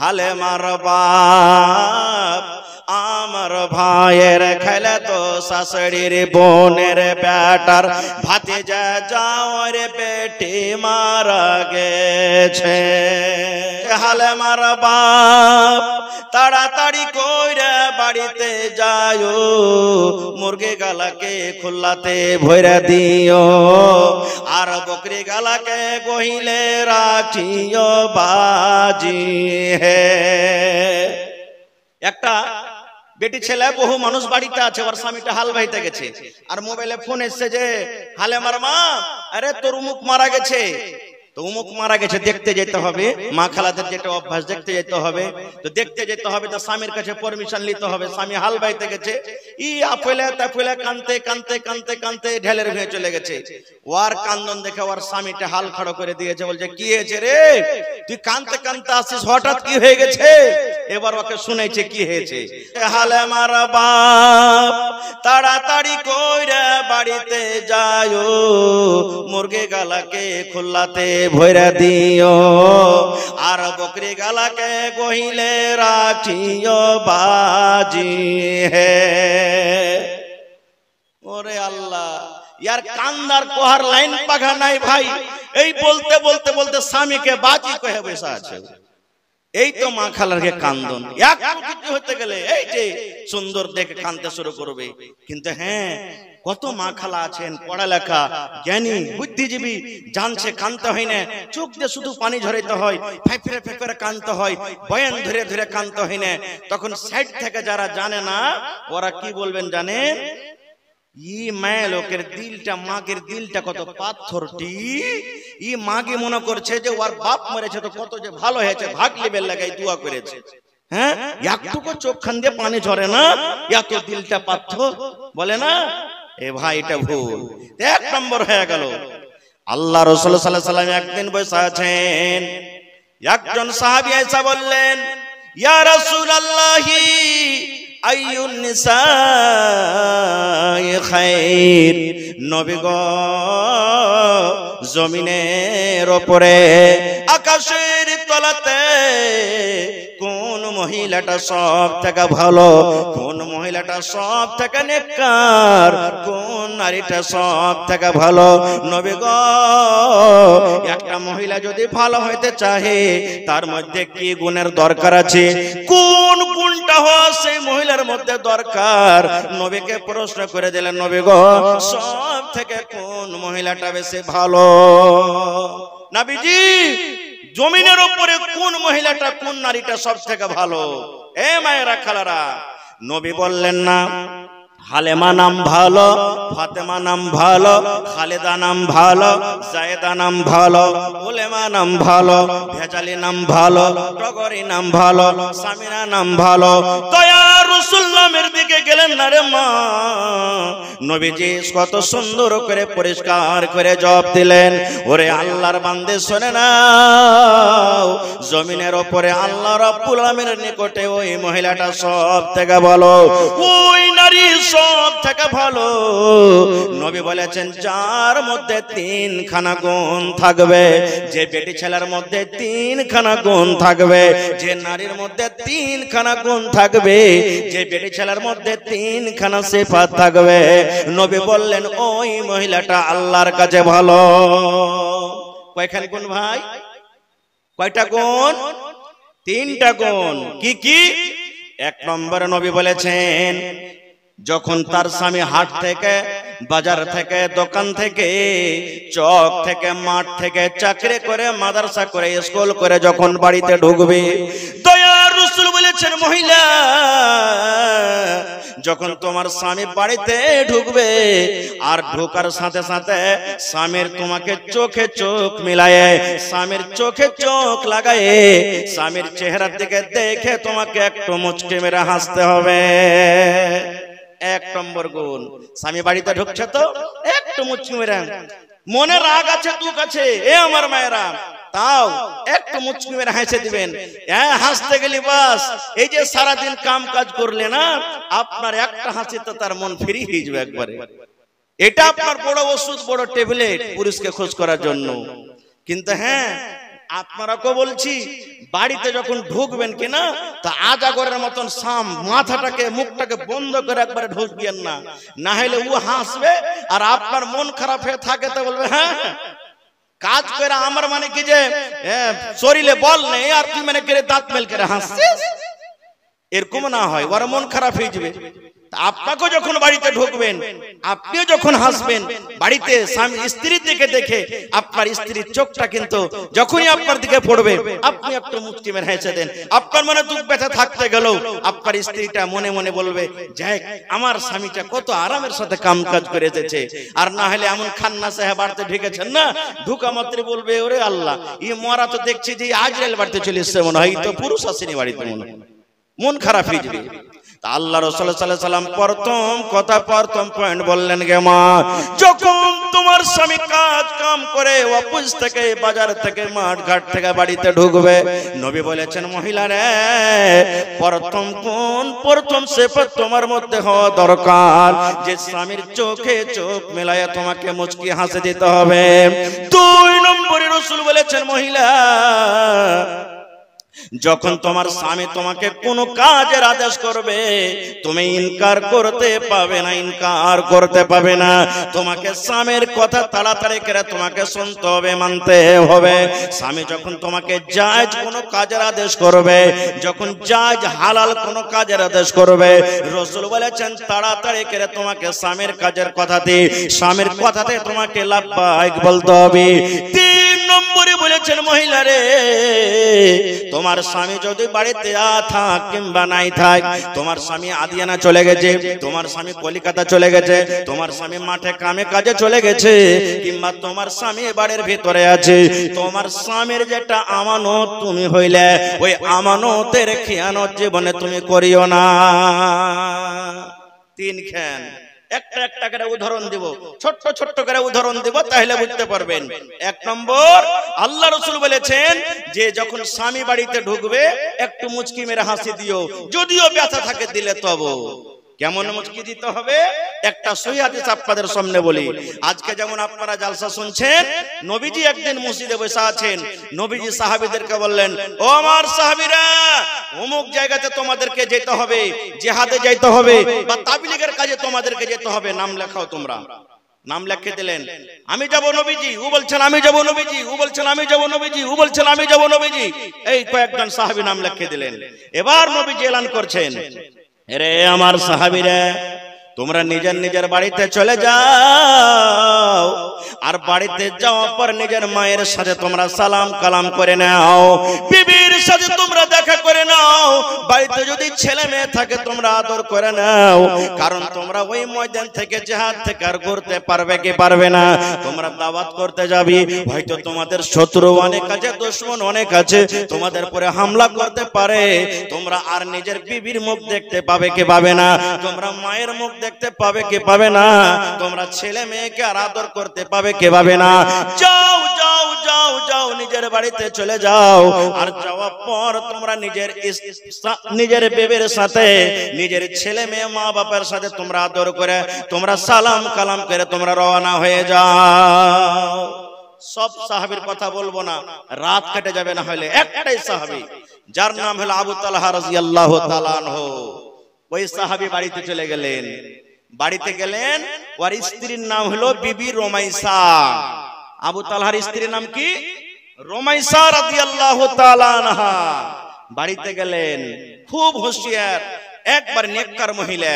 হালে মার বাপ আমার ভাইয়ের খেলে তো শাশুড়ির বোনের বেটার ভাতিজা যাওয়ার পেটে মারা গেছে। হালে মার বাপ তাড়াতাড়ি কইরা বাড়িতে যায়ও, মুরগি গালাকে খুল্লাতে ভইরা দিও, আর বকরি গালাকে গহিলে রাখিও বাজি হে। একটা বেটি ছেলে বহু মানুষ বাড়িতে আছে, ওর স্বামীটা হাল বাইতে গেছে, আর মোবাইলে ফোন এসছে যে হালে মার মা, আরে তোর উমুক মারা গেছে, তো উমুক মারা গেছে দেখতে যেতে হবে। মা খালাদের যেটা অভ্যাস দেখতে যেতে হবে, তো দেখতে যেতে হবে, তো স্বামীর কাছে পারমিশন নিতে হবে। স্বামী হাল বাইতে গেছে, ই আফেলে তাফেলে কানতে কানতে কানতে কানতে ঢেলের ভেঙে চলে গেছে। ওর কান্দন দেখে ওর স্বামীটা হাল খাড়ো করে দিয়েছে, বলছে কি হয়েছে রে, তুই কানতে কানতে আসিস, হঠাৎ কি হয়ে গেছে? এবার ওকে শুনেছে কি হয়েছে। হালে মার বাপ তাড়াতাড়ি কইরা বাড়িতে যায়ও, মুরগি গালাকে খুল্লাতে ভইরা দিও, আর বকরি গালাকে গহিলে রাখিও বাজি হে। ওরে আল্লাহ, ইয়ার কান্দার কোহার লাইন পাঘা নাই ভাই। এই বলতে বলতে বলতে স্বামীকে বাজি কহে বসে আছে। এই তো মা খালারকে কান্দন, একটু কিছু হতে গেলে এই যে সুন্দর দেখে কাঁদতে শুরু করবে। কিন্তু হ্যাঁ, কত মা খালা আছেন পড়ালেখা জ্ঞানী বুদ্ধিজীবী, জানছে কাঁদতে হয় না, চোখ দিয়ে শুধু পানি ঝরাইতে হয়, ফেফরে ফেফরে কাঁদতে হয়, বয়ান ধরে ধরে কাঁদতে হয় না। তখন সাইড থেকে যারা জানে না, ওরা কি বলবেন জানেন? ই মায়ের লোকের দিলটা, মাগের দিলটা কত পাথরটি। ই মাগে মনে করছে যে ওর বাপ মরেছে তো কত যে ভালো হয়েছে, ভাগ লিবের লাগাই দোয়া করেছে। হ্যাঁ, একটুকু চোখ খান দিয়ে পানি ঝরে না, এত দিলটা পাথর বলে না। এ ভাই, এটা ভুল। এক নম্বর হয়ে গেল। আল্লাহ রাসূল সাল্লাল্লাহু আলাইহি ওয়াসাল্লাম একদিন বসে আছেন, একজন সাহাবী এসে বললেন, ইয়া রাসূলুল্লাহি আইয়ুন নিসাই খায়র, নবী গো জমিনের উপরে আকাশের তলাতে কোন মহিলাটা সব থেকে ভালো, কোন মহিলাটা সব থেকে নেককার, কোন নারীটা সব থেকে ভালো? নবী গো, একটা মহিলা যদি ভালো হইতে চাহে তার মধ্যে কি গুণের দরকার আছে, কোন গুণটা হয় সেই মহিলার মধ্যে দরকার? নবীকে প্রশ্ন করে দিলেন, নবী গো সব থেকে কোন মহিলাটা বেশি ভালো? নবীজি, জমিনের উপরে কোন মহিলাটা, কোন নারীটা সব থেকে ভালো? এ মায়েরা খালারা, নবী বললেন না হালেমা নাম ভালো, ফাতেমা নাম ভালো, খালেদা নাম ভালো, জায়েদা নাম ভালো, উলেমা নাম ভালো, ভেজালি নাম ভালো, টগরি নাম ভালো, সামিনা নাম ভালো। দয়া রাসূল নামের দিকে গেলেন না রে মা। নবীজি কত সুন্দর করে পরিষ্কার করে জবাব দিলেন, ওরে আল্লাহর বান্দে শুনে নাও, জমিনের উপরে আল্লাহ রাব্বুল আলামিনের নিকটে ওই মহিলাটা সব থেকে ভালো, ওই নারী সব থেকে ভালো। নবী বলেছেন, যার মধ্যে তিনখানা গুণ থাকবে, যে বেটি ছেলের মধ্যে তিনখানা গুণ থাকবে, যে নারীর মধ্যে তিনখানা গুণ থাকবে, যে বেটি ছেলের মধ্যে তিনখানা সিফাত থাকবে, নবী বললেন ওই মহিলাটা আল্লাহর কাছে ভালো। কয়খান গুণ ভাই? কয়টা গুণ? তিনটা গুণ। কি কি? এক নম্বরে নবী বলেছেন, যখন তার স্বামী হাট থেকে, বাজার থেকে, দোকান থেকে, চক থেকে, মাঠ থেকে, চাকরি করে, মাদ্রাসা করে, স্কুল করে যখন বাড়িতে ঢুকবে, দয়ার রাসূল বলেছেন, মহিলা যখন তোমার স্বামী বাড়িতে ঢুকবে, আর ঢোকার সাথে সাথে স্বামীর তোমাকে চোখে চোখ মিলায়ে, স্বামীর চোখে চোখ লাগায়ে, স্বামীর চেহারার দিকে দেখে তোমাকে একটু মুচকি মেরে হাসতে হবে। এক নম্বর গুণ। স্বামী বাড়িতে ঢুকছে তো একটু মুচকি মেরে, মনে রাগ আছে, দুঃখ আছে, এ আমার মায়েরা, তাও একটু মুচকি মেরে হেসে দিবেন। হ্যাঁ, হাসতে গেলি বাস, এই যে সারাদিন কাম কাজ করলে না, আপনার একটা হাসিতে তার মন ফ্রি হয়ে যাবে একবারে। এটা আপনার বড় ওষুধ, বড় ট্যাবলেট পুরুষকে খুশ করার জন্য। কিন্তু হ্যাঁ, আপনারাকে বলছি বাড়িতে যখন ঢুকবেন কিনা তা আজাগরের মতন সাম মাথাটাকে মুখটাকে বন্ধ করে একবারে ঢুকবেন না, না হলে ও হাসবে আর আপনার মন খারাপ হয়ে থাকে তো বলবে হ্যাঁ কাজ করে আমার মানে কি যে শরীরে বল নেই আর তুই মানে করে দাঁত মেল করে হাসছিস, এরকম না হয়, ওর মন খারাপ হয়ে যাবে। আপনাকেও যখন বাড়িতে ঢুকবেন আপনিও যখন হাসবেন বাড়িতে স্বামী স্ত্রীর দিকে দেখে আপনার স্ত্রীর চোখটা কিন্তু যখনই আপনার দিকে পড়বে আপনি একটু মুচকি মেরে হেসে দেন। আপনার মনে দুঃখ ব্যথা থাকতে গেলেও আপনার স্ত্রীটা মনে মনে বলবে যাই আমার স্বামীটা কত আরামের সাথে কাম কাজ করে এসেছে। আর না হলে এমন খান্না সাহেব বাড়িতে ঢুকেছেন না, ঢুকা মাত্র বলবে ওরে আল্লাহ ই মরা তো দেখছি যে আজরাইল বাড়িতে চলে এসছে মনে হয়, তো পুরুষ আসেনি বাড়িতে, মন খারাপ হয়ে যাবে। আল্লাহ রাসূল সাল্লাল্লাহু আলাইহি সাল্লাম প্রথম পয়েন্ট বললেন গে মা, যখন তোমার স্বামী কাজ কাম করে অফিস থেকে বাজার থেকে মাঠ ঘাট থেকে বাড়িতে ঢুকবে, নবী বলেছেন মহিলা রে প্রথম সিফাত তোমার মধ্যে হওয়া দরকার যে স্বামীর চোখে চোখ মেলায়া তোমাকে মুচকি হাসি দিতে হবে। 2 নম্বরে রাসূল বলেছেন মহিলা যখন তোমার স্বামী তোমাকে কোনো কাজের আদেশ করবে তুমি ইনকার করতে পাবে না, তোমাকে স্বামীর কথা তাড়াতাড়ি করে তোমাকে শুনতে হবে, মানতে হবে। স্বামী যখন তোমাকে জায়েজ কোনো কাজের আদেশ করবে, যখন জায়েজ হালাল কোনো কাজের আদেশ করবে, রাসূল বলেছেন তাড়াতাড়ি করে তোমাকে স্বামীর কাজের স্বামীর কথাতে তোমাকে লাব্বাইক বলতে হবে। 3 নম্বরে বলেছেন মহিলা রে তোমার স্বামী যদি বাড়িতে থাক কিংবা নাই থাক, তোমার স্বামী আদিয়ানা চলে গেছে, তোমার স্বামী কলিকাতা চলে গেছে, তোমার স্বামী মাঠে কামে কাজে চলে গেছে, কিংবা তোমার স্বামী বাড়ির ভিতরে আছে, তোমার স্বামীর যেটা আমানত তুমি হইলে ওই আমানতের খেয়ানত জীবনে তুমি করিও না। 3 খান একটা করে উদাহরণ দিব, ছোট্ট করে উদাহরণ দিব তাহলে বুঝতে পারবেন। 1 নম্বর আল্লাহ রাসূল বলেছেন যে যখন স্বামী বাড়িতে ঢুকবে একটু মুচকি মেরে হাসি দিও, যদিও ব্যথা থাকে দিলে তবু। কেমন মুচকি দিতে হবে একটা সহিহ হাদিস আপনাদের সামনে বলি। আজকে যেমন আপনারা জালসা শুনছেন, নবীজি একদিন মসজিদে বসে আছেন, নবীজি সাহাবীদেরকে বললেন ও আমার সাহাবীরা অমুক জায়গাতে তোমাদেরকে যেতে হবে, জিহাদে যেতে হবে বা তাবলীগের কাজে তোমাদেরকে যেতে হবে, নাম লেখাও। তোমরা নাম লিখে দিলেন, আমি যাব নবীজি, ও বলছেন আমি যাব নবীজি, ও বলছেন আমি যাব নবীজি, ও বলছেন আমি যাব নবীজি, এই কয়েকজন সাহাবী নাম লিখে দিলেন। এবার নবীজি এলান করছেন রে আমার সাহাবীরা তোমরা নিজের নিজের বাড়িতে চলে যাও, আর বাড়িতে যাওয়ার পর নিজের মায়ের সাথে তোমরা সালাম কালাম করে নাও, বিবির সাথে তোমরা দেখা করে নাও, বাড়িতে যদি ছেলে মেয়ে থাকে তোমরা আদর করে নাও, কারণ তোমরা ওই ময়দান থেকে জিহাদ থেকে আর ঘুরতে পারবে কি পারবে না। তোমরা দাওয়াত করতে যাবি, হয়তো তোমাদের শত্রু অনেক আছে, দুশমন অনেক আছে, তোমাদের উপরে হামলা করতে পারে, তোমরা আর নিজের বিবির মুখ দেখতে পাবে কি পাবে না, তোমরা মায়ের মুখ দেখতে পাবে কি পাবে না, তোমরা ছেলে মেয়েকে আর আদর করতে পাবে কে পাবে না। যাও যাও যাও যাও নিজের বাড়িতে চলে যাও, আর যাওয়ার পর তোমরা নিজের বেবের সাথে নিজের ছেলে মেয়ে মা বাবার সাথে তোমরা আদর করে তোমরা সালাম কালাম করে তোমরা রওনা হয়ে যাও। সব সাহাবীর কথা বলবো না, রাত কেটে যাবে না হলে। একটাই সাহাবী যার নাম হলো আবু তালহা রাদিয়াল্লাহু তাআলা আনহু, ওই সাহাবী বাড়িতে চলে গেলেন। বাড়িতে গেলেন, ওর স্ত্রীর নাম হলো বিবি রোমাইসা। আবু তালহার স্ত্রীর নাম কি? রোমাইসা রাদিয়াল্লাহু তাআলা আনহা। বাড়িতে গেলেন, খুব হুঁশিয়ার, একবার নেককার মহিলা।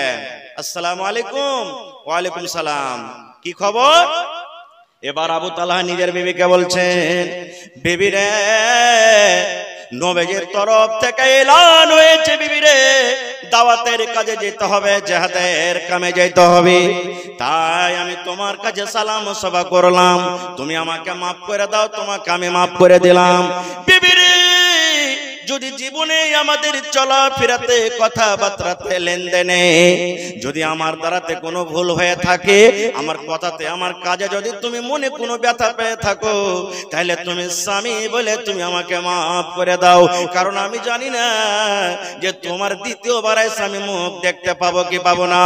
আসসালামু আলাইকুম। ওয়া আলাইকুম সালাম, কি খবর? এবার আবু তালহা নিজের বিবিকে বলছেন, বিবি রে নবীজির তরফ থেকে এলান হয়েছে, বিবি রে দাওয়াতের কাজে যেতে হবে, জিহাদের কামে যেতে হবে, তাই আমি তোমার কাছে সালাম সভা করলাম, তুমি আমাকে মাফ করে দাও, তোমাকে আমি মাফ করে দিলাম। বিবি রে যদি জীবনে আমাদের চলাফেরাতে কথাবার্তাতে লেনদেনে যদি আমার দ্বারাতে কোনো ভুল হয়ে থাকে, আমার কথাতে আমার কাজে যদি তুমি মনে কোনো ব্যথা পেয়ে থাকো, তাহলে তুমি স্বামী বলে তুমি আমাকে মাফ করে দাও, কারণ আমি জানি না যে তোমার দ্বিতীয়বার স্বামী মুখ দেখতে পাবো কি পাবো না।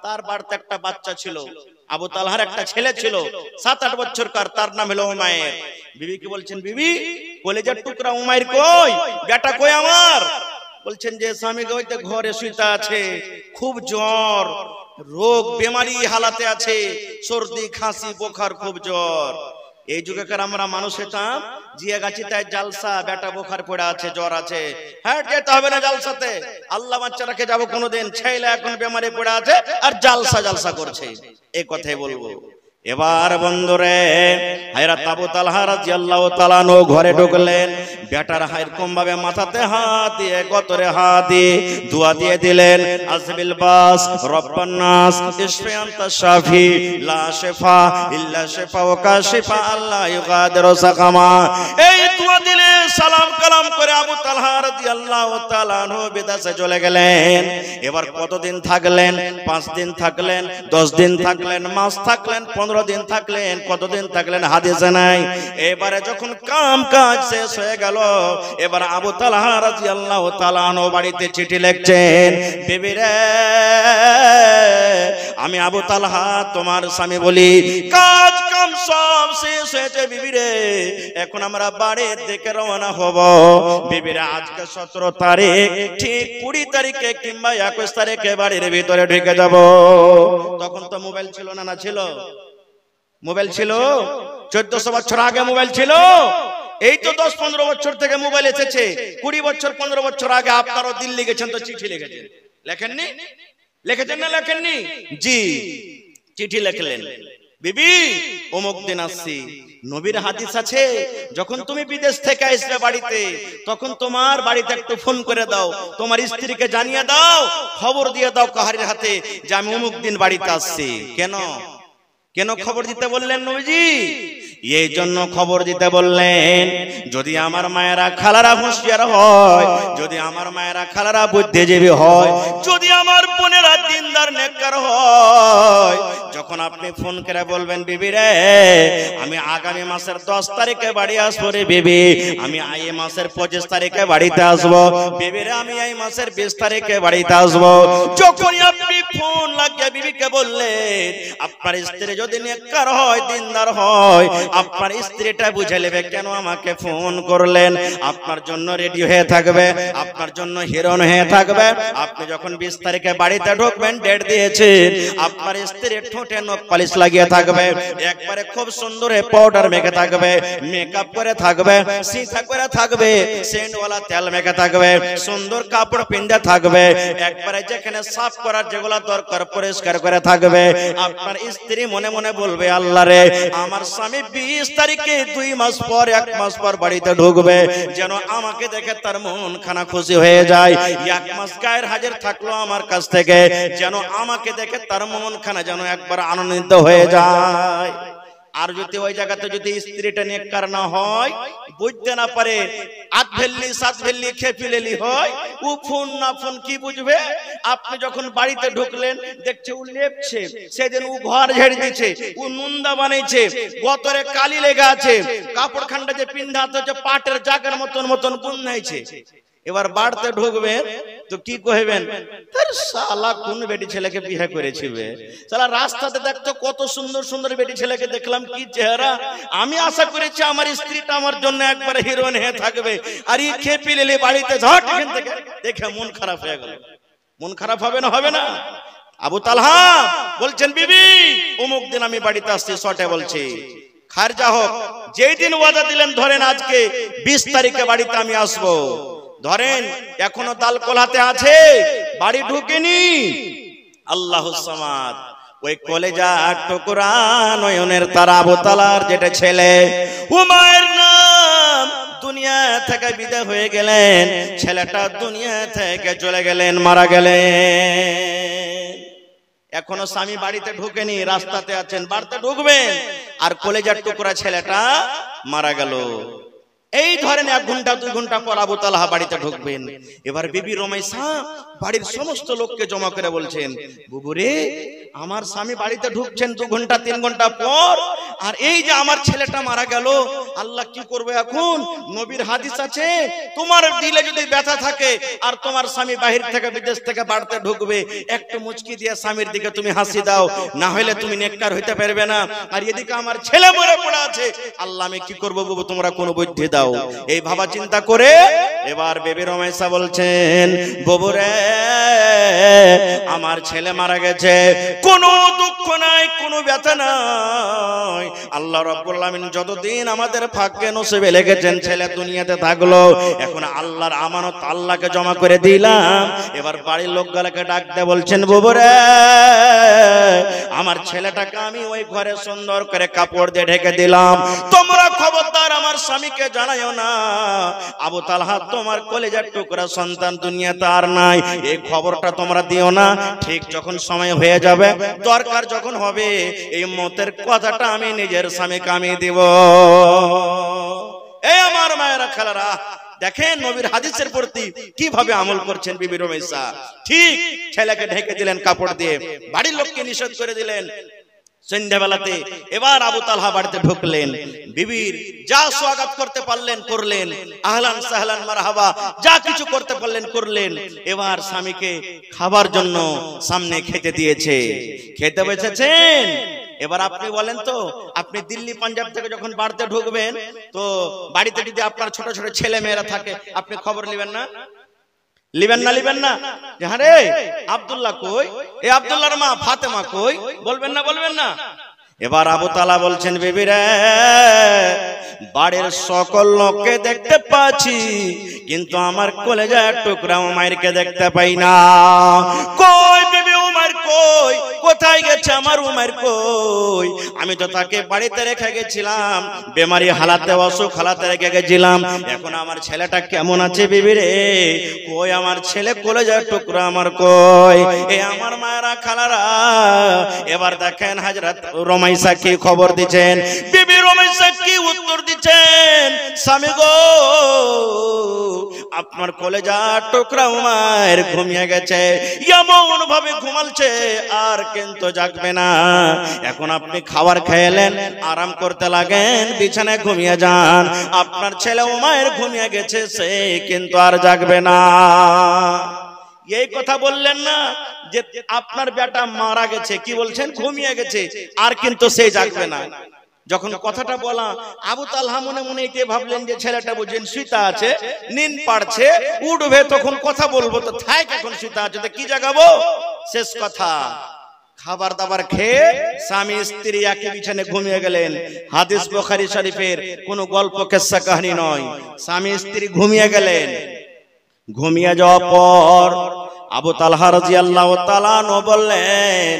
তার বাড়িতে একটা বাচ্চা ছিল, আবু তালহার একটা ছেলে ছিল 7-8 বছরকার, তার নাম হলো উমাইর। বিবি কি বলছেন, বিবি কলেজার টুকরা উমাইর কই, বেটা কই আমার? বলছেন যে স্বামী হইতে ঘরে শুইতে আছে, খুব জ্বর, রোগ বেমারি হালাতে আছে, সর্দি খাসি বোখার, খুব জ্বর। এই যুগেকার আমরা মানুষ হতাম, জিয়া গাছি তাই জালসা, বেটা বোখার পড়ে আছে, জ্বর আছে, হ্যাঁ যেতে হবে না জালসাতে, আল্লাহ বাচ্চা রাখে যাবো কোনোদিন, ছেলে এখন বেমারে পড়ে আছে আর জালসা জালসা করছে, এই কথাই বলবো। এবার বন্ধুরে হযরত আবু তালহা রাদিয়াল্লাহু তাআলা আনহু ঘরে ঢুকলেন, বেটার এরকম ভাবে মাথাতে হাত দিয়ে গতরে হাত দিয়ে দোয়া দিয়ে দিলেন, আসবিল বাস রব্বান নাস ইশফি আনতা শাফি লা শিফা ইল্লা শিফাউকা শিফা আল্লাহ ইউগাদিরু সাকামা। এই দোয়া দিলে সালাম কালাম করে আবু তালহা রাদিয়াল্লাহু তাআলা আনহু বিদেশে চলে গেলেন। এবার কতদিন থাকলেন? 5 দিন থাকলেন, 10 দিন থাকলেন, মাস থাকলেন, 15 দিন থাকলেন, কতদিন থাকলেন হাদিসে নাই। এবারে যখন কাম কাজ শেষ হয়ে গেল, এবার আবু তালহা রাদিয়াল্লাহু তাআলা আনহু বাড়িতে চিঠি লিখছেন, বিবি রে আমি আবু তালহা তোমার স্বামী বলি, কাজ কাম সব শেষ হয়েছে বিবি রে, এখন আমরা বাড়ির দিকে রওনা হব। বিবি রে আজকে 17 তারিখ, ঠিক 20 তারিখে কিংবা 21 তারিখে বাড়ির ভিতরে ঢুকে যাব। তখন তো মোবাইল ছিল না, না ছিল? মোবাইল ছিল 1400 বছর আগে মোবাইল ছিল। এই তো 10-15 বছর থেকে মোবাইল এসেছে। 20 বছর 15 বছর আগে আপনারাও দিল্লি গেছেন তো চিঠি লিখেছেন, লেখেননি? লিখেছেন না লেখেননি? জি, চিঠি লিখলেন, বিবি অমুক দিন আসছি। নবীর হাদিস আছে, যখন তুমি বিদেশ থেকে আসবে বাড়িতে, তখন তোমার বাড়িতে একটু ফোন করে দাও, তোমার স্ত্রীকে জানিয়ে দাও, খবর দিয়ে দাও কাহারির হাতে যে আমি অমুক দিন বাড়িতে আসছি। কেন কেন খবর দিতে বললেন নবীজি? এই জন্য খবর দিতে বললেন, যদি আমার মায়েরা খালারা হুঁশিয়ার হয়, যদি আমার মায়েরা খালারা বুদ্ধিজীবী হয়, যদি আমার বোনেরা দিনদার নেককার হয়, যখন আপনি ফোন করে বলবেন বিবি রে আমি আগামী মাসের 10 তারিখে বাড়ি আসবো রে বিবি, আমি এই মাসের 25 তারিখে বাড়িতে আসবো, বিবি রে আমি এই মাসের 20 তারিখে বাড়িতে আসবো, যখনই আপনি ফোন লাগিয়ে বিবিকে বললেন, আপনার স্ত্রী যদি নেককার হয়, দিনদার হয়, আপনার স্ত্রীটা বুঝে নেবে কেন আমাকে ফোন করলেন, আপনার জন্য রেডি হয়ে থাকবে, আপনার জন্য হিরোইন হয়ে থাকবে। আপনি যখন 20 তারিখে বাড়িতে ঢুকবেন, ডেট দিয়েছেন, আপনার স্ত্রীর ঠোঁটে নখ পালিশ লাগিয়ে থাকবে, একবারে খুব সুন্দর পাউডার মেখে থাকবে, মেকআপ করে থাকবে, সিঁথা করে থাকবে, সেন্টওয়ালা তেল মেখে থাকবে, সুন্দর কাপড় পিন্দে থাকবে, একবারে যেখানে সাফ করার যেগুলো দরকার পরিষ্কার করে থাকবে। আপনার স্ত্রী মনে মনে বলবে, আল্লাহ রে আমার স্বামী 20 তারিখে 2 মাস পর 1 মাস পর বাড়িতে ঢুকবে, যেন আমাকে দেখে তার মন খানা খুশি হয়ে যায়। 1 মাস গায়ের হাজির থাকলো আমার কাছ থেকে, যেন আমাকে দেখে তার মন খানা যেন একবার আনন্দিত হয়ে যায়। আর যদি ওই জায়গাতে যদি স্ত্রীটা নেককার না হয়, বুঝতে না পারে, 8 ভেল্লি 7 ভেল্লি খেপিলেলি হয়, ও ফোন না ফোন কি বুঝবে? আপনি যখন বাড়িতে ঢুকলেন, দেখছে ও লেপছে, সেদিন ও ঘর ঝেড়ে দিয়েছে, ও নুন্দা বানাইছে, গতরে কালি লেগে আছে, কাপড় খান্ডা যে পিন্ধাতে হচ্ছে পাটের জাকের মতন মতন গুন্নাইছে। এবার বাড়তে ঢুকবেন তো কি কইবেন, তার শালা কোন বেটি ছেলেকে বিয়ে করেছিবে, শালা রাস্তাতে দেখতো কত সুন্দর সুন্দর বেটি ছেলেকে দেখলাম, কি চেহারা, আমি আশা করেছি আমার স্ত্রীটা আমার জন্য একবারে হিরোইন হয়ে থাকবে, আর এই খেপি লেলে বাড়িতে ঝট এখান থেকে দেখে মন খারাপ হয়ে গেল। মন খারাপ হবে না? হবে না? আবু তালহা বলছেন, বিবি অমুক দিন আমি বাড়িতে আসছি, শর্টে বলছি, খারজা হোক, যেই দিন ওয়াদা দিলেন, ধরেন আজকে 20 তারিখে বাড়িতে আমি আসবো, ধরেন এখনো দাল কোলাতে আছে, বাড়ি ঢুকেনি, আল্লাহুস সামাদ, ওই কলেজা টুকরা নয়নের তারা আবু তালহার যেটা ছেলে উমাইর নাম, দুনিয়া থেকে বিদায় হয়ে গেলেন, ছেলেটা দুনিয়া থেকে চলে গেলেন, মারা গেলেন। এখনো স্বামী বাড়িতে ঢুকেনি, রাস্তাতে আছেন, বাড়িতে ঢুকবেন, আর কলেজার টুকরা ছেলেটা মারা গেল। এই ধরেন 1 ঘন্টা 2 ঘন্টা পর আবু তালহা বাড়িতে ঢুকবেন। এবার বিবি রুমাইসা বাড়ির সমস্ত লোককে জমা করে বলছেন, বুবু রে আমার স্বামী বাড়িতে ঢুকছেন 2 ঘন্টা 3 ঘন্টা পর, আর এই যে আমার ছেলেটা মারা গেল, আল্লাহ কি করবে এখন? নবীর হাদিস আছে, তোমার দিলে যদি ব্যথা থাকে আর তোমার স্বামী বাহির থেকে বিদেশ থেকে বাড়িতে ঢুকবে, একটু মুচকি দিয়ে স্বামীর দিকে তুমি হাসি দাও, না হলে তুমি নেককার হইতে পারবে না। আর এদিকে আমার ছেলে মরে পড়ে আছে, আল্লাহ আমি কি করবো বাবু, তোমরা কোনো বুদ্ধি দাও। এই ভাবা চিন্তা করে এবার বেবি রমেশা বলছেন, বাবু রে আমার ছেলে মারা গেছে, কোনো দুঃখ নাই, কোনো ব্যথা নাই। আল্লাহ রাব্বুল আলামিন যতদিন আমাদের ভাগ্যে নসিবে লিখেছেন ছেলে দুনিয়াতে থাকলো, এখন আল্লাহর আমানত আল্লাহকে জমা করে দিলাম। এবার বাড়ির লোকগুলোকে ডাক দিয়ে বলছেন, বাবু রে আমার ছেলেটাকে আমি ওই ঘরে সুন্দর করে কাপড় দিয়ে ঢেকে দিলাম, তোমরা খবরদার আমার স্বামীকে জানাইও না। আবু তালহা তোমার কলেজার টুকরা সন্তান দুনিয়াতে আর নাই, এই খবরটা তোমরা দিও না। ঠিক যখন সময় হয়ে যাবে, দরকার যখন হবে, এই মতের কথাটা আমি নিজের স্বামীকে আমি দিব। এই আমার মায়েরা খালারা, দেখেন নবীর হাদিসের প্রতি কিভাবে আমল করছেন বিবি রমেশা। ঠিক ছেলেকে ঢেকে দিলেন কাপড় দিয়ে, বাড়ির লোককে নিষেধ করে দিলেন। সন্ধ্যাবেলাতে এবার আবু তালহা বাড়িতে ঢুকলেন, বিবির যা স্বাগত করতে পারলেন করলেন, আহলান সাহলান মারহাবা যা কিছু করতে পারলেন করলেন। এবার স্বামীকে খাবার জন্য সামনে খেতে দিয়েছে, খেতে বসেছেন। এবার আপনি বলেন তো, আপনি দিল্লি পাঞ্জাব থেকে যখন বাড়িতে ঢুকবেন, তো বাড়িতে যদি আপনার ছোট ছোট ছেলে মেয়েরা থাকে, আপনি খবর নেবেন না? লিবেন না? লিবেন না? হ্যাঁ রে আব্দুল্লাহ কই, এই আব্দুল্লাহর মা ফাতেমা কই, বলবেন না? বলবেন না? এবার আবু তালা বলছেন, বিবি রে বাড়ির সকল লোককে দেখতে পাচ্ছি, কিন্তু আমার কলেজার টুকরা উমাইরকে দেখতে পাই না। কই বিবি উমাইর কই, কোথায় গেছে আমার উমাইর কই? আমি তো তাকে বাড়িতে রেখে গেছিলাম, বেমারি হালাতে অসুখ হালাতে রেখে গেছিলাম, এখন আমার ছেলেটা কেমন আছে বিবি রে? কই আমার ছেলে কলেজার টুকরা আমার কই? এ আমার মায়েরা খালারা, এবার দেখেন হযরত রমেশা কি খবর দিচ্ছেন, বিবি রমেশা কি উত্তর দিচ্ছেন, স্বামী গো আপনার কলেজার টুকরা উমাইর ঘুমিয়ে গেছে, এমন ভাবে ঘুমালছে আর কিন্তু জাগবে না। এখন আপনি খাবার খেলেন, আরাম করতে লাগেন, বিছানায় ঘুমিয়ে যান, আপনার ছেলে উমাইর ঘুমিয়ে গেছে, সে কিন্তু আর জাগবে না। এই কথা বললেন না যে আপনার বেটা মারা গেছে, কি বলছেন? ঘুমিয়ে গেছে, আর কিন্তু সে জাগবে না। যখন কথাটা বলা, আবু তালহা মনে মনে এটাই ভাবলেন যে ছেলেটা বুঝেন সুতা আছে, নিন পাড়ছে, উঠবে, তখন কথা বলবো, তো থাক এখন সুতা আছে, তো কি জাগাবো? শেষ কথা। খাবার দাবার খেয়ে স্বামী স্ত্রী একই বিছানে ঘুমিয়ে গেলেন। হাদিস বুখারী শরীফের কোনো গল্প কিস্সা কাহিনী নয়, স্বামী স্ত্রী ঘুমিয়ে গেলেন। ঘুমিয়ে যাওয়ার পর আবু তালহা রাদিয়াল্লাহু তাআলা আনহু বললেন,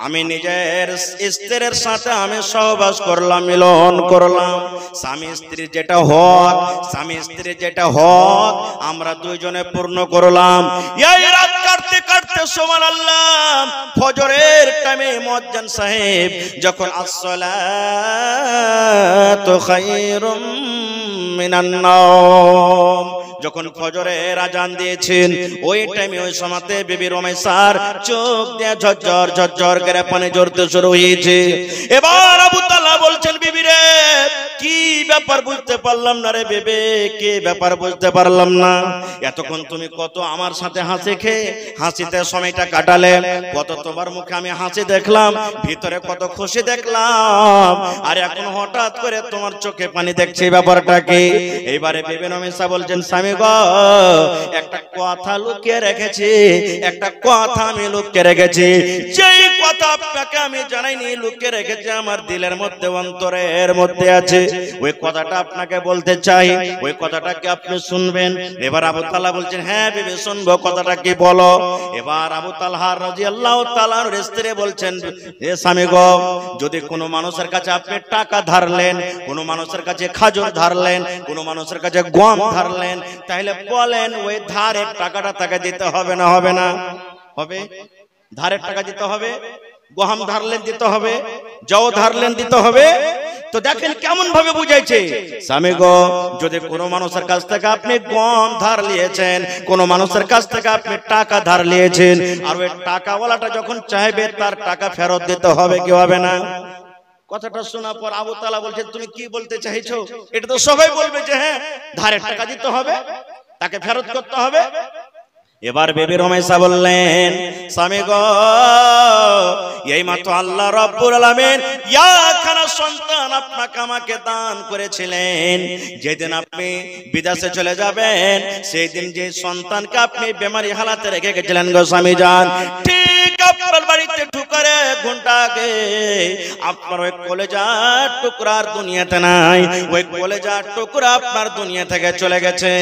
আমি নিজের স্ত্রীর সাথে আমি সহবাস করলাম, মিলন করলাম, স্বামী স্ত্রীর যেটা হক, স্বামী স্ত্রীর যেটা হক আমরা দুইজনে পূর্ণ করলাম। এই রাত কাটতে কাটতে সুবহানাল্লাহ ফজরের টাইমে মুয়াজ্জিন সাহেব যখন আসসালাতু খায়রুম মিনান নাওম, যখন ফজরের আজান দিয়েছেন, ওই টাইমে ওই সময়তে বিবি রমেশার চোখ দিয়ে ঝরঝর ঝরঝর করে পানি ঝরতে শুরু হয়েছে। এবার আবু তালহা বলছেন, বিবি রে কি ব্যাপার বুঝতে পারলাম না রে বেবে, কি ব্যাপার বুঝতে পারলাম না। এতক্ষণ তুমি কত আমার সাথে হাসি খেয়ে হাসিতে সময়টা কাটালে, কত তোমার মুখে আমি হাসি দেখলাম, ভিতরে কত খুশি দেখলাম, আর এখন হঠাৎ করে তোমার চোখে পানি দেখছি, ব্যাপারটা কি? এইবারে বিবি রমেশা বলছেন, স্বামী গো একটা কথা লুকিয়ে রেখেছি, একটা কথা আমি লুকিয়ে রেখেছি, যেই কথা আপনাকে আমি জানাইনি, লুকিয়ে রেখেছি আমার দিলের মধ্যে, অন্তরের মধ্যে আছে, ওই কথাটা আপনাকে বলতে চাই, ওই কথাটা কি আপনি শুনবেন? এবার আবু তালহা বলছেন, হ্যাঁ বিবি শুনবো, কথাটা কি বলো। এবার আবু তালহা রাদিয়াল্লাহু তাআলা আনহু স্ত্রী বলছেন, হে স্বামী গো, যদি কোনো মানুষের কাছে আপনি টাকা ধারলেন, কোনো মানুষের কাছে খাজুর ধারলেন, কোনো মানুষের কাছে গম ধারলেন, তাহলে বলেন ওই ধারের টাকাটা তাকে দিতে হবে না হবে না? হবে। ধারের টাকা দিতে হবে, গম ধারলেন দিতে হবে, জও ধারলেন দিতে হবে। তো দেখেন কেমন ভাবে বুঝাইছে, স্বামী গো যদি কোনো মানুষের কাছ থেকে আপনি গম ধার নিয়েছেন, কোনো মানুষের কাছ থেকে আপনি টাকা ধার নিয়েছেন, আর ওই টাকাওয়ালাটা যখন চাইবে তার টাকা ফেরত দিতে হবে কি হবে না? কথাটা শোনার পর আবু তালা বলছে তুমি কি বলতে চাইছো? এটা তো সবাই বলবে যে হ্যাঁ ধারের টাকা দিতে হবে, তাকে ফেরত করতে হবে। এবার বেবি রমেশা বললেন স্বামী গো, এই মাত্র আল্লাহ রাব্বুল আলামিন ইয়াখানা সন্তান আপনাকে আমাকে দান করেছিলেন। যেদিন আপনি বিদেশে চলে যাবেন সেই দিন যে সন্তানকে আপনি বেমারি হালাতে রেখে গেছিলেন গো স্বামী জান, ঠিক আপনার বাড়িতে ঢুকার 1 ঘন্টা আগে আপনার ওই কলেজার টুকরা আর দুনিয়াতে নাই। ওই কলেজার টুকরা আপনার দুনিয়া থেকে চলে গেছে।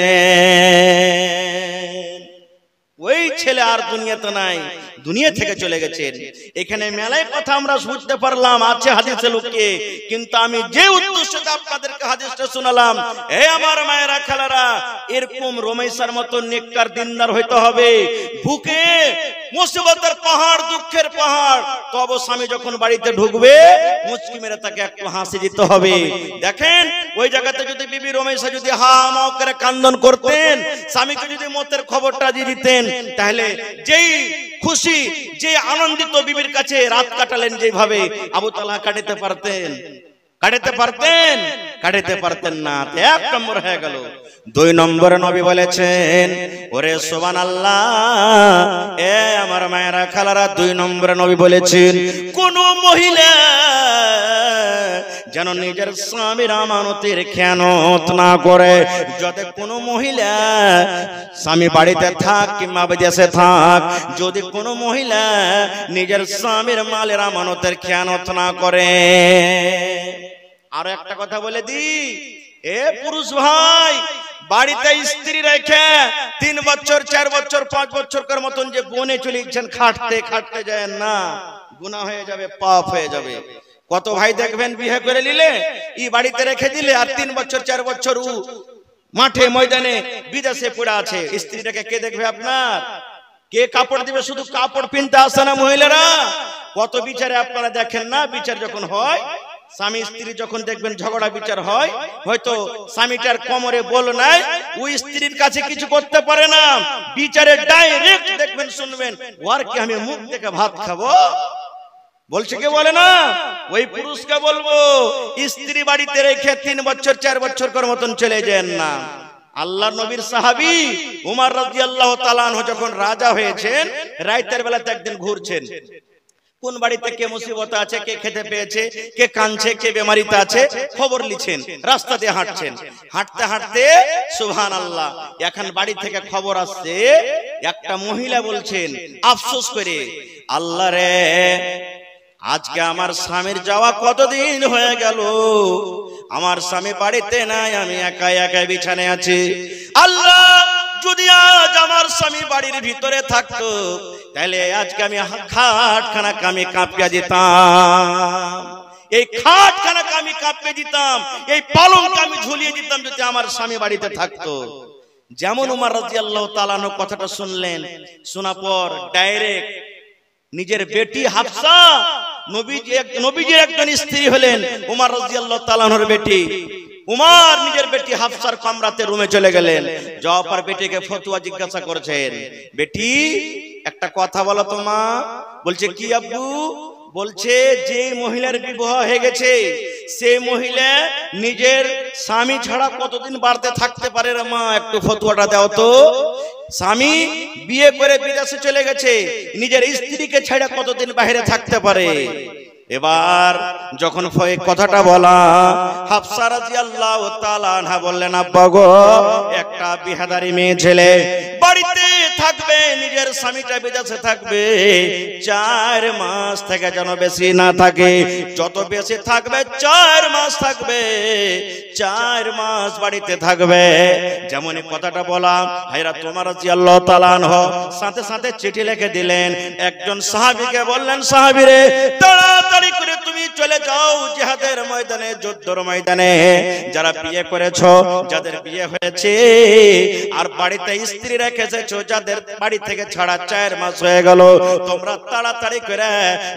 ওই ছেলে আর দুনিয়াতে নাই, দুনিয়া থেকে চলে গেছেন। এখানে মেলায় কথা আমরা বুঝতে পারলাম আছে হাদিসে লুকিয়ে, কিন্তু আমি যে উদ্দেশ্যে আপনাদেরকে হাদিসটা শোনালাম, এই আমার মায়েরা খালারা, এরকম রমেশার মতো নেককার দিনদার হইতে হবে। বুকে মুসিবতের পাহাড়, দুঃখের পাহাড়, তবে স্বামী যখন বাড়িতে ঢুকবে মুচকি মেরে তাকে একটু হাসি দিতে হবে। দেখেন ওই জায়গাতে যদি বিবি রমেশা যদি হা মাও করে কান্দন করতেন, স্বামীকে যদি মতের খবরটা দিয়ে দিতেন, তাহলে যেই খুশি যে আনন্দিত বিবির কাছে রাত কাটালেন যেভাবে, আবু তালহা কাটাতে পারতেন? কাটাতে পারতেন না। 1 নম্বর হয়ে গেল। 2 নম্বরে নবী বলেছেন ওরে সুবহানাল্লাহ, এ আমার মায়েরা খালারা, 2 নম্বরে নবী বলেছেন কোন মহিলা যেন নিজের স্বামীর আমানতের খেয়ানত না করে। যদি কোনো মহিলা স্বামী বাড়িতে থাক কিংবা বিদেশে থাক, যদি কোনো মহিলা নিজের স্বামীর মালের আমানতের খেয়ানত না করে। আর একটা কথা বলে দি, এ পুরুষ ভাই, বাড়িতে স্ত্রী রেখে 3 বছর 4 বছর 5 বছর মতন যে বনে চলেছেন, খাটতে যায় না, গুনাহ হয়ে যাবে, পাপ হয়ে যাবে। কত ভাই দেখবেন বিয়ে করে নিলে ই বাড়িতে রেখে দিলে, আর 3 বছর 4 বছর ও মাঠে ময়দানে বিদেশে পড়ে আছে। স্ত্রীটাকে কে দেখবে আপনার? কে কাপড় দিবে? শুধু কাপড় পিনতে আসে না মহিলারা, কত বিচারে আপনারা দেখেন না? বিচার যখন হয়, স্বামী স্ত্রী যখন দেখবেন ঝগড়া বিচার হয়, হয়তো স্বামীটার কোমরে বল নাই, ওই স্ত্রীর কাছে কিছু করতে পারে না, বিচারে ডাইরেক্ট দেখবেন শুনবেন, ওর কি আমি মুখ দেখে ভাত খাবো? বলছে কে? বলে না। ওই পুরুষকে বলবো স্ত্রী বাড়িতে রেখে 3 বছর 4 বছর মতন চলে যান না। আল্লাহ নবীর সাহাবী উমর রাদিয়াল্লাহু তাআলা আনহু যখন রাজা হয়েছেন, রাতের বেলাতে একদিন ঘুরছেন, কোন বাড়িতে কে মুসিবত আছে, কে খেতে পেয়েছে, কে কাঁদছে, কে বেমারিতে আছে, খবর লিছেন। রাস্তা দিয়ে হাঁটছেন, হাঁটতে হাঁটতে সুবহানাল্লাহ, এখন বাড়ি থেকে খবর আসছে, একটা মহিলা বলছেন আফসোস করে, আল্লাহ রে, আজকে আমার স্বামীর যাওয়া কতদিন হয়ে গেল, আমার স্বামী বাড়িতে নাই, আমি একা একা বিছানায় আছি। আল্লাহ, যদি আজ আমার স্বামী বাড়ির ভিতরে থাকতো, তাহলে আজকে আমি খাটখানাকে আমি কাঁপিয়ে দিতাম, এই খাটখানাকে আমি কাঁপিয়ে দিতাম, এই পালঙ্ককে আমি ঝুলিয়ে দিতাম, যদি আমার স্বামী বাড়িতে থাকতো। যেমন উমর রাদিয়াল্লাহু তাআলা আনহু কথাটা শুনলেন, শোনার পর ডাইরেক্ট নিজের বেটি হাফসা, নবীজির একজন স্ত্রী হলেন উমর রাদিয়াল্লাহু তাআলা আনহুর বেটি, উমর নিজের বেটি হাফসার কামরাতে রুমে চলে গেলেন। যাওয়ার পর বেটিকে ফতোয়া জিজ্ঞাসা করছেন, বেটি একটা কথা বলো তো মা। বলছে কি আব্বু? বলছে যে মহিলার বিবাহ হয়ে গেছে, সেই মহিলা নিজের স্বামী ছাড়া কতদিন বাড়িতে থাকতে পারে রে মা, একটু ফতোয়াটা দাও তো। স্বামী বিয়ে করে বিদেশে চলে গেছে, নিজের স্ত্রীকে ছেড়ে কতদিন বাইরে থাকতে পারে? এবার যখন কথাটা বলা, হাফসা রাদিয়াল্লাহু তাআলা আনহা বললেন, আব্বা গো, একটা বিহাদারি মেয়ে ছেলে বাড়িতে থাকবে, নিজের স্বামীটা বিদেশে থাকবে, 4 মাস থেকে যেন বেশি না থাকে, যত বেশি থাকবে 4 মাস থাকবে, 4 মাস বাড়িতে থাকবে। যেমন কথাটা বলা, হায়রা তোমার রাদিয়াল্লাহু তাআলা আনহু সাথে সাথে চিঠি লিখে দিলেন, একজন সাহাবীকে বললেন, সাহাবী রে, তাড়াতাড়ি করে তুমি চলে যাও জিহাদের ময়দানে, যুদ্ধের ময়দানে। যারা বিয়ে করেছো, যাদের বিয়ে হয়েছে আর বাড়িতে স্ত্রী রেখেছো, যাদের বাড়ি থেকে ছাড়া 4 মাস হয়ে গেল, তোমরা তাড়াতাড়ি করে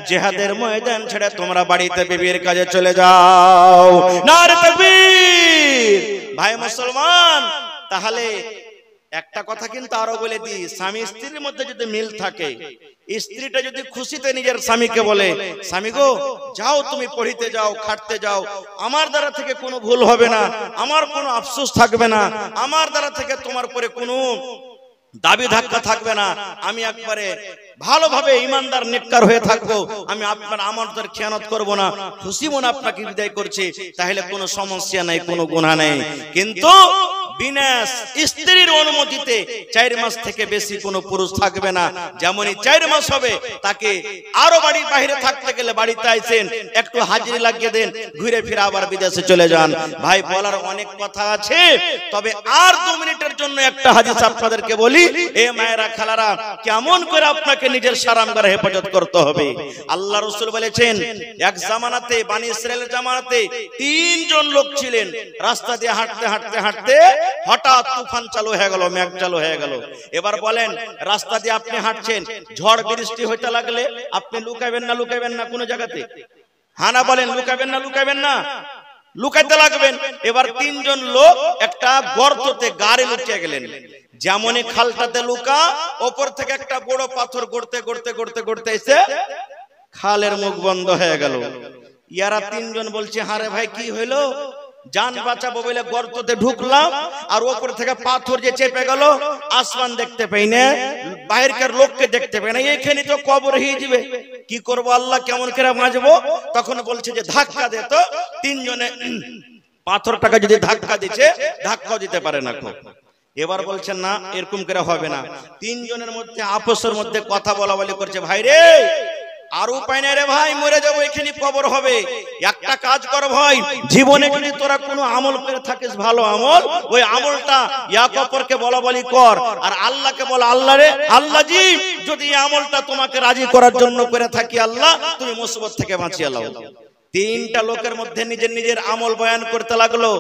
জিহাদের ময়দান ছেড়ে তোমরা বাড়িতে বিবির কাজে চলে যাও। নারে তাকবীর! ভাই মুসলমান, তাহলে একটা কথা কিন্তু আরো বলে দিই, স্বামী স্ত্রীর মধ্যে যদি মিল থাকে, স্ত্রীটা যদি খুশিতে নিজের স্বামীকে বলে, স্বামী গো যাও তুমি পড়িতে যাও, খাটতে যাও, আমার দ্বারা থেকে কোনো ভুল হবে না, আমার কোনো আফসোস থাকবে না, আমার দ্বারা থেকে তোমার পরে কোনো দাবি ধাক্কা থাকবে না, আমি একবারে ভালোভাবে ইমানদার নেককার হয়ে থাকবো, আমি আপনার আমাদের খেয়ানত করব না, খুশি মনে আপনাকে বিদায় করছি, তাহলে কোনো সমস্যা নাই, কোনো গুনাহ নেই। কিন্তু বিনা স্ত্রীর অনুমতিতে 4 মাস থেকে বেশি কোনো পুরুষ থাকবে না। যেমনই 4 মাস হবে তাকে আরো বাড়ির বাইরে থাকতে গেলে বাড়িতে আইছেন, একটু হাজিরি লাগিয়ে দেন, ঘুরে ফিরে আবার বিদেশে চলে যান। ভাই বলার অনেক কথা আছে, তবে আর 2 মিনিটের জন্য একটা হাদিস আপনাদেরকে বলি। এ মায়েরা খালারা, কেমন করে আপনাকে নিজের সারামগার হেফাজত করতে হবে। আল্লাহ রাসূল বলেছেন, এক জামানাতে বানি ইসরাইলের জামানাতে 3 জন লোক ছিলেন, রাস্তা দিয়ে হাঁটতে হাঁটতে হাঁটতে হঠাৎ তুফান চালু হয়ে গেল, মেঘ চালু হয়ে গেল। এবার বলেন, রাস্তা দিয়ে আপনি হাঁটছেন, ঝড় বৃষ্টি হইতে লাগলে আপনি লুকাবেন না, লুকাবেন না কোনো জায়গাতে? হানা বলেন, লুকাবেন না, লুকাবেন না? লুকাইতে লাগবেন। এবার 3 জন লোক একটা গর্ততে গাড়ি লুকিয়ে গেলেন। যেমনই খালটাতে লুকা, ওপর থেকে একটা বড় পাথর গড়তে গড়তে গড়তে গড়তে এসে খালের মুখ বন্ধ হয়ে গেল। ইয়ারা 3 জন বলছে, হারে ভাই কি হইলো? জান বাঁচাবো বলে গর্ততে ঢুকলাম, আর ওপর থেকে পাথর যে চেপে গেল, আসমান দেখতে পাই না, বাইরের লোককে দেখতে পাই না, এখানে তো কবর হয়ে যাবে, কি করব আল্লাহ, কেমন করে বাঁচবো? তখন বলছে যে ধাক্কা দে। তো 3 জনে পাথরটাকে যদি ধাক্কা দিচ্ছে, ধাক্কাও দিতে পারে না। এবার বলছেন না, এরকম করে হবে না। 3 জনের মধ্যে আপসের মধ্যে কথা বলা বলি করছে, ভাই রে আর উপায় নাই রে ভাই, মরে যাবো, এখানে কবর হবে। একটা কাজ কর ভাই, জীবনে যদি তোরা কোনো আমল করে থাকিস, ভালো আমল, ওই আমলটা এক অপরকে বলা বলি কর, আর আল্লাহকে বল, আল্লাহ রে, আল্লাহ জি যদি এই আমলটা তোমাকে রাজি করার জন্য করে থাকি, আল্লাহ তুমি মুসিবত থেকে বাঁচিয়ে নাও। 3টা লোকের মধ্যে নিজের নিজের আমল বয়ান করতে লাগলো।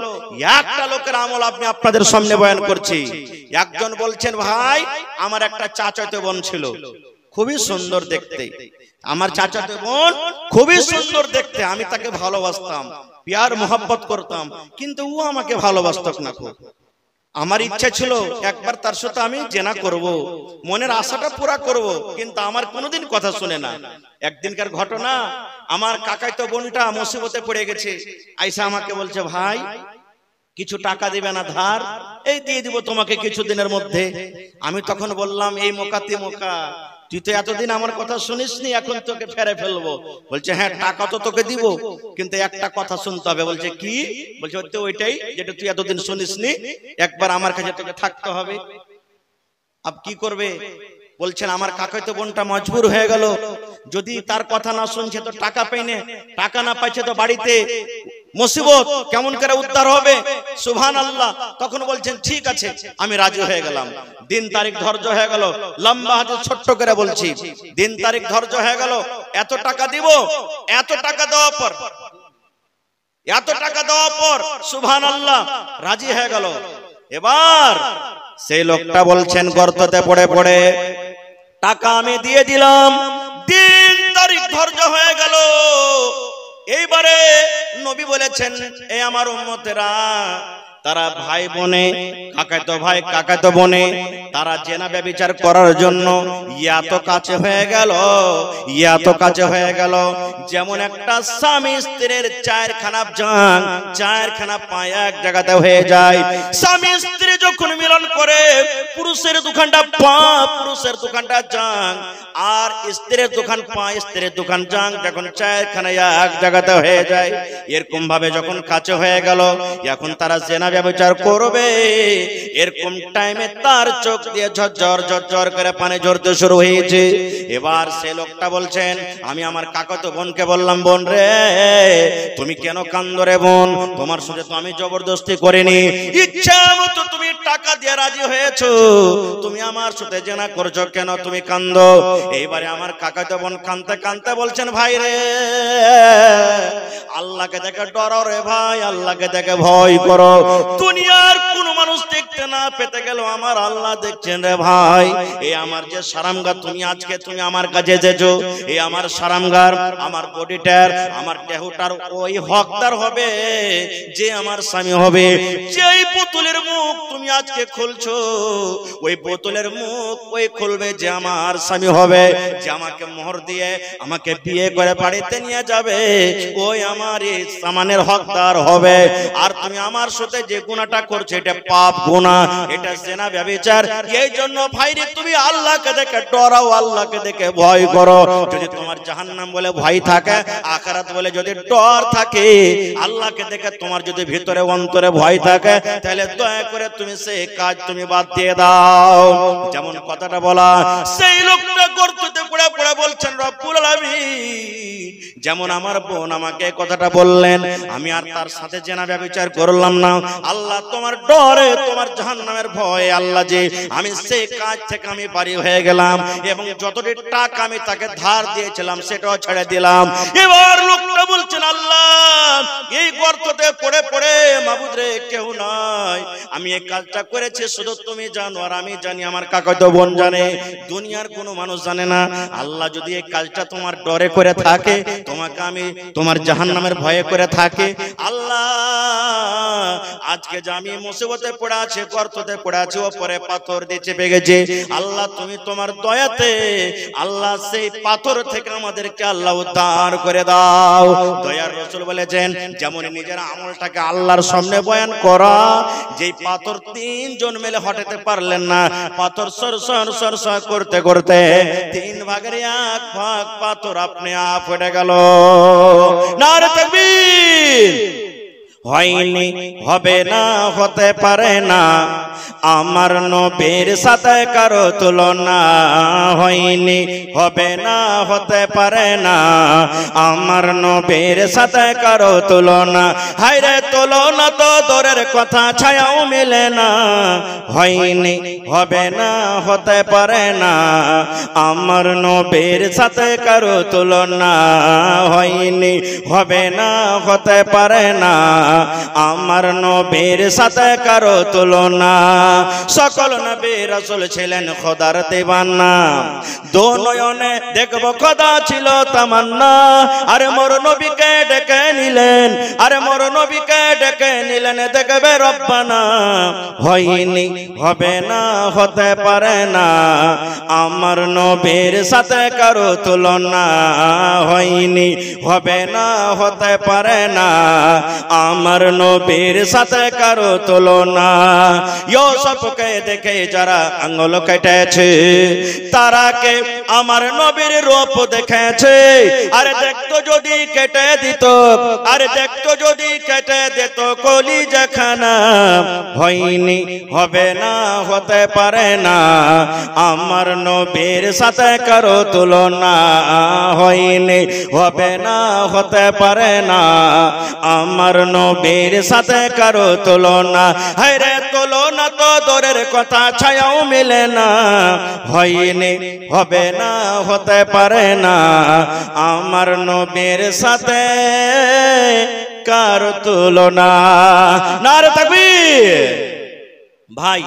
একটা লোকের আমল আমি আপনাদের সামনে বয়ান করছি। একজন বলছেন, ভাই আমার একটা চাচাতো বোন ছিল, খুবই সুন্দর দেখতে, আমার চাচাতো বোন খুবই সুন্দর দেখতে, আমি তাকে ভালোবাসতাম, প্যার মোহাব্বত করতাম, কিন্তু ও আমাকে ভালোবাসত না। খুব আমার ইচ্ছা ছিল একবার তার সাথে আমি জেনা করব, মনের আশাটা পুরা করব, কিন্তু আমার কোনোদিন কথা শুনে না। একদিনকার ঘটনা, আমার কাকাতো বোনটা মুসিবতে পড়ে গেছে, আইসা আমাকে বলছে, ভাই কিছু টাকা দিবে না ধার? এই দিয়ে দিব তোমাকে কিছুদিনের মধ্যে। আমি তখন বললাম, এই মোকাতে মোকা, তুই তো এতদিন আমার কথা শুনিসনি, এখন তোকে ফেরে ফেলবো। বলছে, হ্যাঁ টাকা তো তোকে দিব, কিন্তু একটা কথা শুনতে হবে। বলছে, কি? বলছে, ওইটাই যেটা তুই এতদিন শুনিসনি, একবার আমার কাছে তোকে থাকতে হবে। আপ কি করবে? বলছেন, আমার কাকাতো বোনটা মজবুর হয়ে গেল, যদি তার কথা না শুনছে তো টাকা পাইনে, টাকা না পাইছে তো বাড়িতে মুসিবত, কেমন করে উদ্ধার হবে? সুবহানাল্লাহ। তখন বলছেন, ঠিক আছে আমি রাজি হয়ে গেলাম। দিন তারিখ ধার্য হয়ে গেল, লম্বা হাতে ছোট্ট করে বলছি, দিন তারিখ ধার্য হয়ে গেল, এত টাকা দিব, এত টাকা দেওয়ার পর, এত টাকা দেওয়ার পর সুবহানাল্লাহ রাজি হয়ে গেল। এবার সেই লোকটা বলছেন, গর্ততে পড়ে পড়ে টাকা আমি দিয়ে দিলাম, দিন তারিখ ধার্য হয়ে গেল। এইবারে নবী বলেছেন, এ আমার উম্মতেরা, তারা ভাই বোনে, কাকাতো ভাই কাকাতো বোনে, তারা জেনা ব্যভিচার করার জন্য এত কাছে হয়ে গেল, এত কাছে হয়ে গেল, যেমন একটা স্বামী স্ত্রীর 4খানা জাং, 4খানা পা এক জায়গাতে হয়ে যায়। স্বামী স্ত্রী যখন মিলন করে, পুরুষের 2খানা পা, পুরুষের 2খানা জাং, আর স্ত্রীর 2খানা পা, স্ত্রীর 2খানা জাং যখন 4খানা এক জায়গাতে হয়ে যায়, এরকম ভাবে যখন কাছে হয়ে গেল, এখন তারা জেনা ব্যভিচার করবে। এরকম টাইমে তার চোখ দিয়ে ঝরঝর ঝরঝর করে পানি ঝরতে শুরু হয়েছে। এবার সে লোকটা বলছেন, আমি আমার কাকাতো বোনকে বললাম, বোন রে তুমি কেন কান্দো রে বোন, তোমার সাথে তো আমি জবরদস্তি করিনি, ইচ্ছা মতো তুমি টাকা দিয়ে রাজি হয়েছো, তুমি আমার সাথে জেনা করছো, কেন তুমি কান্দো? এইবারে আমার কাকাতো বোন কাঁদতে কাঁদতে বলছেন, ভাই রে আল্লাহকে দেখে ডরো রে ভাই, আল্লাহকে দেখে ভয় করো, দুনিয়ার কোন মানুষ দেখতে না পেতে গেল আমার আল্লাহ দেখছেন রে ভাই। এই আমার যে সারামগার, তুমি আজকে তুমি আমার কাছে এসেছো, এই আমার সারামগার, আমার বডিটার, আমার দেহটার ওই হকদার হবে যে আমার স্বামী হবে। যেই পুতুলের মুখ তুমি আজকে খুলছো, ওই পুতুলের মুখ ওই খুলবে যে আমার স্বামী হবে, যে আমাকে মোহর দিয়ে আমাকে বিয়ে করে বাড়িতে নিয়ে যাবে, ওই আমার এই সামানের হকদার হবে। আর তুমি আমার সাথে যে গুনাহটা করছো এটা পাপ গুনাহ, এটা জিনা ব্যভিচার। এই জন্য ভাইরে তুমি আল্লাহকে দেখে ডরাও, আল্লাহকে দেখে ভয় করো। যদি তোমার জাহান্নাম বলে ভয় থাকে, আখিরাত বলে যদি ডর থাকে, আল্লাহকে দেখে তোমার যদি ভিতরে অন্তরে ভয় থাকে, তাহলে দয়া করে তুমি সেই কাজ তুমি বাদ দিয়ে দাও। যেমন কথাটা বলা, সেই লোকটা গর্ততে পড়ে পড়ে বলছেন রব্বুল আলামিন, যেমন আমার বোন আমাকে কথাটা বললেন, আমি আর তার সাথে জিনা ব্যভিচার করলাম না। আল্লাহ তোমার ডরে, তোমার জাহান্নামের ভয়ে আল্লাহ যে আমি সেই কাজ থেকে আমি বাড়ি হয়ে গেলাম, এবং যতটি টাকা আমি তাকে ধার দিয়েছিলাম সেটাও ছেড়ে দিলাম। এবার লোকটা বলছেন, আল্লাহ এই গর্ততে পড়ে পড়ে মাবুদ রে কেউ নাই, আমি এই কাজটা করেছি শুধু তুমি জানো আর আমি জানি, আমার কাকাতো বোন জানে, দুনিয়ার কোনো মানুষ জানে না। আল্লাহ যদি এই কাজটা তোমার ডরে করে থাকে, তোমাকে আমি তোমার জাহান্নামের ভয়ে করে থাকে, আল্লাহ আজকে যে আমি মুসিবতে পড়ে আছে, গর্ততে পড়ে আছে, ওপরে পাথর দিয়ে চেপে গেছে, আল্লাহ তুমি তোমার দয়াতে আল্লাহ সেই পাথর থেকে আমাদেরকে আল্লাহ উদ্ধার করে দাও। দয়ার রাসূল বলেছেন, যেমন নিজের আমলটাকে আল্লাহর সামনে বয়ান করা, যেই পাথর তিনজন মিলে হটাতে পারলেন না, পাথর সরসর সরসর করতে করতে 3 ভাগের 1 ভাগ পাথর আপনি আপ হয়ে গেল। নারে তাকবীর। হয়নি, হবে না, হতে পারে না, আমার নবীর সাথে কারো তুলনা। হয়নি, হবে না, হতে পারে না, আমার নবীর সাথে কারো তুলনা। হায়রে তুলনা তো দূরের কথা, ছায়াও মিলে না। হয়নি, হবে না, হতে পারে না, আমার নবীর সাথে কারো তুলনা। হয়নি, হবে না, হতে পারে না, আমার নবীর সাথে কারো তুলনা। সকল নবী রাসূল ছিলেন খোদার দিওয়ানা, দো নয়নে দেখব খোদা ছিল তামান্না। আরে মোর নবীকে ডেকে নিলেন, আরে মোর নবীকে ডেকে নিলেন, দেখবে রব্বানা। হয়নি, হবে না, হতে পারে না, আমার নবীর সাথে কারো তুলনা। হয়নি, হবে না, হতে পারে না, আমার নবীর সাথে কারো তুলনা। ইউসুফকে দেখে যারা আঙ্গুল কেটেছে, তারাকে আমার নবীর রূপ দেখেছে। আরে দেখতো যদি কেটে দিত, আরে দেখতো যদি কেটে দিত কলিজাখানা। হয়নি, হবে না, হতে পারে না, আমার নবীর সাথে কারো তুলনা। হয়নি, হবে না, হতে পারে না, আমার নবীর সাথে কারো তুলনা। হায়রে তুলনা তো দূরের কথা, ছায়াও মিলে না। হয়নি, হবে না, হতে পারে না, আমার নবীর সাথে কারো তুলনা। নারে তাকবীর। ভাই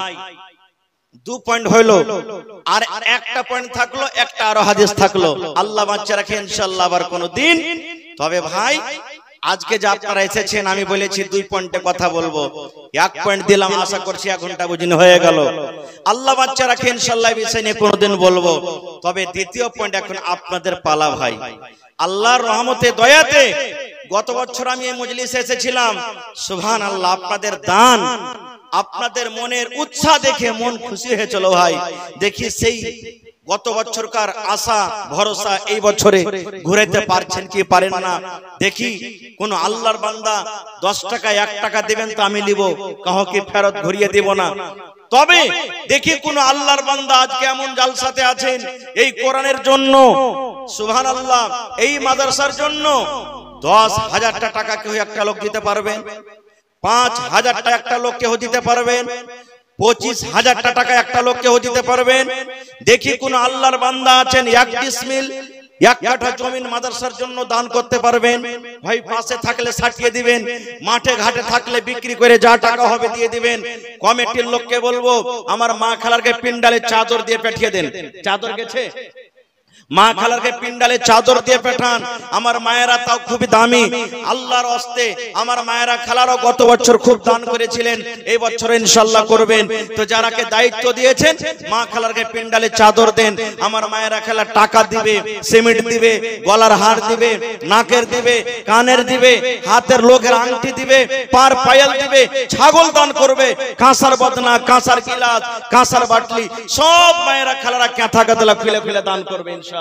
2 পয়েন্ট হইলো, আর একটা পয়েন্ট থাকলো, একটা আরো হাদিস থাকলো। আল্লাহ বাচ্চা রাখে ইনশাআল্লাহ আবার কোনো দিন। তবে ভাই আজকে যে আপনারা এসেছেন, আমি বলেছি 2 পয়েন্টে কথা বলবো, 1 পয়েন্ট দিলাম, আশা করছি 1 ঘন্টা বুঝিন হয়ে গেল। আল্লাহ বাচ্চা রাখে ইনশাআল্লাহ বিষয় নিয়ে কোনোদিন বলবো। তবে দ্বিতীয় পয়েন্ট এখন আপনাদের পালা ভাই। আল্লাহর রহমতে দয়াতে গত বছর আমি এই মজলিসে এসেছিলাম, সুবহানাল্লাহ, আপনাদের দান, আপনাদের মনের উৎসাহ দেখে মন খুশি হয়েছিল ভাই। দেখি সেই গত বছরকার আশা ভরসা এই বছরে ঘুরাইতে পারছেন কি পারেন না। দেখি কোন আল্লাহর বান্দা 10 টাকা 1 টাকা দিবেন তো আমি নিব, কাউকে ফেরত ঘুরিয়ে দিব না। তবে দেখি কোন আল্লাহর বান্দা আজকে এমন জালসাতে আছেন এই কোরআনের জন্য, সুবহানাল্লাহ, এই মাদ্রাসার জন্য 10,000 টাকা কেউ একটা লোক দিতে পারবেন, 5,000 টাকা একটা লোক কেউ দিতে পারবেন, 25,000 টাকা একটা লোক কেউ দিতে পারবেন। দেখি কোন আল্লাহর বান্দা আছেন 1 ডিসমিল 1 কাঠা জমিন মাদ্রাসার জন্য দান করতে পারবেন। ভাই পাশে থাকলে সাটিয়ে দিবেন, মাঠে ঘাটে থাকলে বিক্রি করে যা টাকা হবে দিয়ে দিবেন। কমিটির লোককে বলবো আমার মা খালারকে পিন্ডালে চাদর দিয়ে পাঠিয়ে দেন। চাদর গেছে, মা খালারকে পিন্ডালে চাদর দিয়ে পাঠান। আমার মায়েরা তাও খুবই দামি, আল্লাহর হস্তে আমার মায়েরা খালারও গত বছর খুব দান করেছিলেন, এই বছর ইনশাআল্লাহ করবেন। তো যারাকে দায়িত্ব দিয়েছেন মা খালারকে পিন্ডালে চাদর দেন। আমার মায়েরা খালা টাকা দিবে, সিমেন্ট দিবে, গলার হার দিবে, নাকের দিবে, কানের দিবে, হাতের লোকের আংটি দিবে, পার পায়াল দিবে, ছাগল দান করবে, কাঁসার বদনা, কাঁসার গিলাস, কাঁসার বাটলি সব মায়েরা খালারা ক্যাথা গাদলা খুলে খুলে দান করবে ইনশাআল্লাহ।